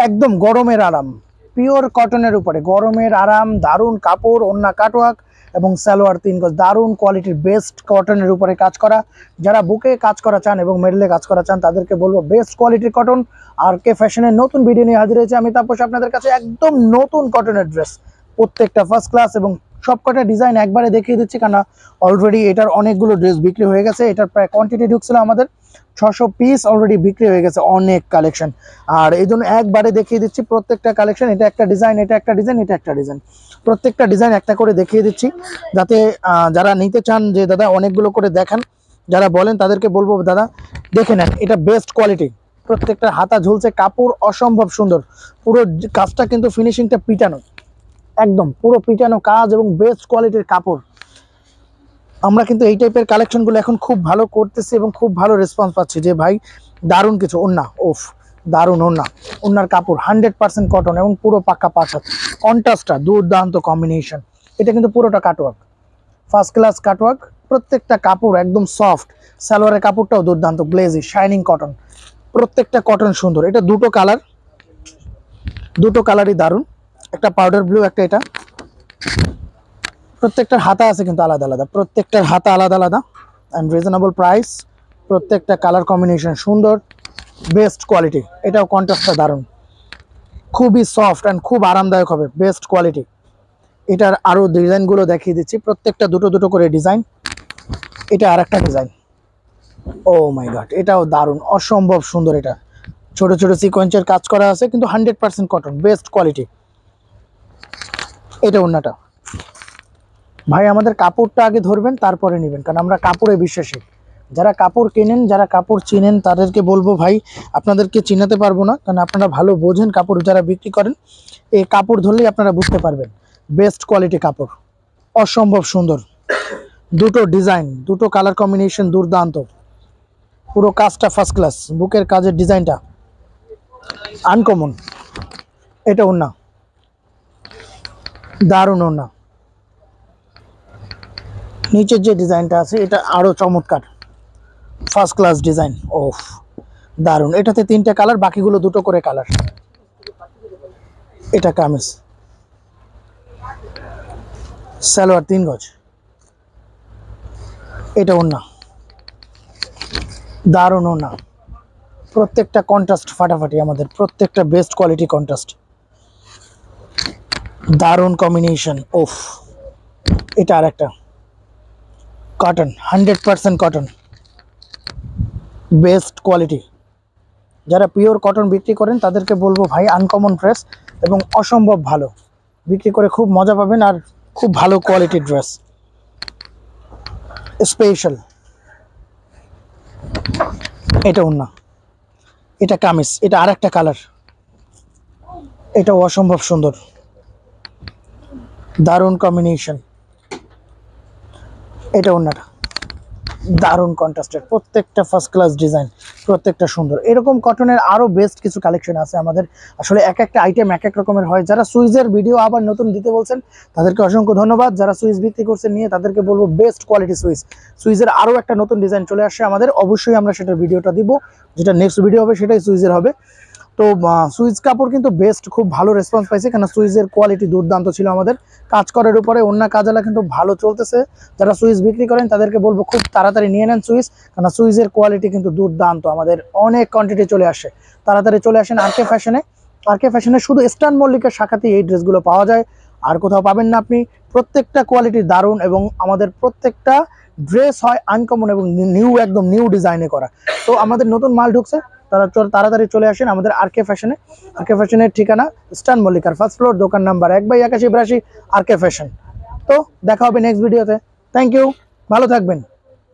একদম গরমের আরাম, পিওর কটনের উপরে গরমের আরাম, দারুণ কাপড়, ওন্না কাটওয়ার্ক এবং সালোয়ার 3 গজ, দারুণ কোয়ালিটির বেস্ট কটনের উপরে কাজ করা। যারা বুকে কাজ করা চান এবং মেডেলে কাজ করা চান তাদেরকে বলবো বেস্ট কোয়ালিটির কটন। আর কে ফ্যাশনের নতুন ভিডিও নিয়ে হাজির হয়েছে আমি তাপস আপনাদের কাছে। একদম নতুন কটনের ড্রেস, প্রত্যেকটা ফার্স্ট ক্লাস এবং সবকটা ডিজাইন একবারে দেখিয়ে দিচ্ছি, কারণ অলরেডি এটার অনেকগুলো ড্রেস বিক্রি হয়ে গেছে। এটার প্রায় কোয়ান্টিটি ঢুকছিল আমাদের 600 পিস, অলরেডি বিক্রি হয়ে গেছে, অনেক কালেকশন। আর এই জন্য একবারে দেখিয়ে দিচ্ছি প্রত্যেকটা কালেকশন। এটা একটা ডিজাইন, এটা একটা ডিজাইন, এটা একটা ডিজাইন, প্রত্যেকটা ডিজাইন একটা করে দেখিয়ে দিচ্ছি, যাতে যারা নিতে চান যে দাদা অনেকগুলো করে দেখান, যারা বলেন তাদেরকে বলবো দাদা দেখে নেন, এটা বেস্ট কোয়ালিটি। প্রত্যেকটা হাতা ঝুলছে, কাপড় অসম্ভব সুন্দর, পুরো কাজটা কিন্তু ফিনিশিংটা পিটানো, একদম পুরো পিটানো কাজ এবং বেস্ট কোয়ালিটির কাপড়। আমরা কিন্তু এই টাইপের কালেকশনগুলো এখন খুব ভালো করতেছি এবং খুব ভালো রেসপন্স পাচ্ছি যে ভাই দারুণ কিছু। ওন্না ওফ, দারুণ ওন্না, ওন্নার কাপড় 100% কটন এবং পুরো পাক্কা 5 হাত, কন্ট্রাস্টটা দুর্দান্ত কম্বিনেশন। এটা কিন্তু পুরোটা কাটওয়ার্ক, ফার্স্ট ক্লাস কাটওয়ার্ক, প্রত্যেকটা কাপড় একদম সফট। সালোয়ারের কাপড়টাও দুর্দান্ত গ্লেজি শাইনিং কটন, প্রত্যেকটা কটন সুন্দর। এটা দুটো কালার, দুটো কালারই দারুণ, একটা পাউডার ব্লু, একটা এটা। প্রত্যেকটার হাতা আছে কিন্তু আলাদা আলাদা, প্রত্যেকটার হাতা আলাদা আলাদা অ্যান্ড রিজনেবল প্রাইস। প্রত্যেকটা কালার কম্বিনেশন সুন্দর, বেস্ট কোয়ালিটি। এটাও কন্ট্রাস্টটা দারুণ, খুবই সফট অ্যান্ড খুব আরামদায়ক হবে, বেস্ট কোয়ালিটি। এটার আরও ডিজাইনগুলো দেখিয়ে দিচ্ছি, প্রত্যেকটা দুটো দুটো করে ডিজাইন। এটা আর একটা ডিজাইন, ও মাই গড, এটাও দারুণ, অসম্ভব সুন্দর। এটা ছোট ছোট সিকোয়েন্সের কাজ করা আছে কিন্তু 100% কটন, বেস্ট কোয়ালিটি। এটা ওন্নাটা। ভাই আমাদের কাপড়টা আগে ধরবেন তারপরে নেবেন, কারণ আমরা কাপড়ে বিশ্বাসী। যারা কাপড় কেনেন, যারা কাপড় চিনেন তাদেরকে বলবো ভাই আপনাদেরকে চিনাতে পারবো না, কারণ আপনারা ভালো বোঝেন কাপড়, যারা বিক্রি করেন এই কাপড় ধরলেই আপনারা বুঝতে পারবেন। বেস্ট কোয়ালিটি কাপড়, অসম্ভব সুন্দর, দুটো ডিজাইন, দুটো কালার কম্বিনেশন দুর্দান্ত, পুরো কাজটা ফার্স্ট ক্লাস, বুকের কাজের ডিজাইনটা আনকমন। এটা ওন্না, দারুণ ওন্না। নিচের যে ডিজাইনটা আছে এটা আরো চমৎকার, ফার্স্ট ক্লাস ডিজাইন, ওফ দারুণ। এটাতে 3টে কালার, বাকিগুলো দুটো করে কালার। এটা কামিজ, সালোয়ার 3 গজ, এটা ওন্না, দারুণ ওন্না। প্রত্যেকটা কন্ট্রাস্ট ফাটাফাটি, আমাদের প্রত্যেকটা বেস্ট কোয়ালিটি কন্ট্রাস্ট, দারুণ কম্বিনেশন, ওফ। এটা আর একটা কটন, 100% কটন, বেস্ট কোয়ালিটি। যারা পিওর কটন বিক্রি করেন তাদেরকে বলবো ভাই আনকমন ড্রেস এবং অসম্ভব ভালো, বিক্রি করে খুব মজা পাবেন আর খুব ভালো কোয়ালিটির ড্রেস স্পেশাল। এটা ওন্না, এটা কামিজ, এটা আর একটা কালার, এটাও অসম্ভব সুন্দর, দারুণ কম্বিনেশন। এটা ওন্নাটা, দারুণ কন্ট্রাস্টের, প্রত্যেকটা ফার্স্ট ক্লাস ডিজাইন, প্রত্যেকটা সুন্দর। এরকম কটনের আরো বেস্ট কিছু কালেকশন আছে আমাদের। আসলে এক একটা আইটেম এক এক রকমের হয়। যারা সুইজের ভিডিও আবার নতুন দিতে বলছেন তাদেরকে অসংখ্য ধন্যবাদ। যারা সুইজ বিক্রি করছেন নিয়ে তাদেরকে বলবো বেস্ট কোয়ালিটি সুইজ। সুইজের আরো একটা নতুন ডিজাইন চলে আসছে আমাদের, অবশ্যই আমরা সেটার ভিডিওটা দিব, যেটা নেক্সট ভিডিও হবে সেটাই সুইজের হবে। তো সুইজ কাপড় কিন্তু বেস্ট, খুব ভালো রেসপন্স পাইছে, কারণ সুইজের কোয়ালিটি দুর্দান্ত ছিল আমাদের। কাজ করার উপরে অন্য কাজালা কিন্তু ভালো চলতেছে। যারা সুইজ বিক্রি করেন তাদেরকে বলবো খুব তাড়াতাড়ি নিয়ে নেন সুইজ, কারণ সুইজের কোয়ালিটি কিন্তু দুর্দান্ত, আমাদের অনেক কোয়ান্টিটি চলে আসে। তাড়াতাড়ি চলে আসেন আর কে ফ্যাশনে। আর কে ফ্যাশনে শুধু স্টান মল্লিকের শাখাতেই এই ড্রেসগুলো পাওয়া যায়, আর কোথাও পাবেন না আপনি। প্রত্যেকটা কোয়ালিটি দারুণ এবং আমাদের প্রত্যেকটা ড্রেস হয় আনকমন এবং নিউ, একদম নিউ ডিজাইনে করা। তো আমাদের নতুন মাল ঢুকছে, তারা তাড়াতাড়ি চলে আসেন আমাদের আর কে ফ্যাশনে। আর কে ফ্যাশনের ঠিকানা স্টান মল্লিকার ফার্স্ট ফ্লোর, দোকান নাম্বার 1/8182 আর কে ফ্যাশন। তো দেখা হবে নেক্সট ভিডিওতে। থ্যাংক ইউ, ভালো থাকবেন।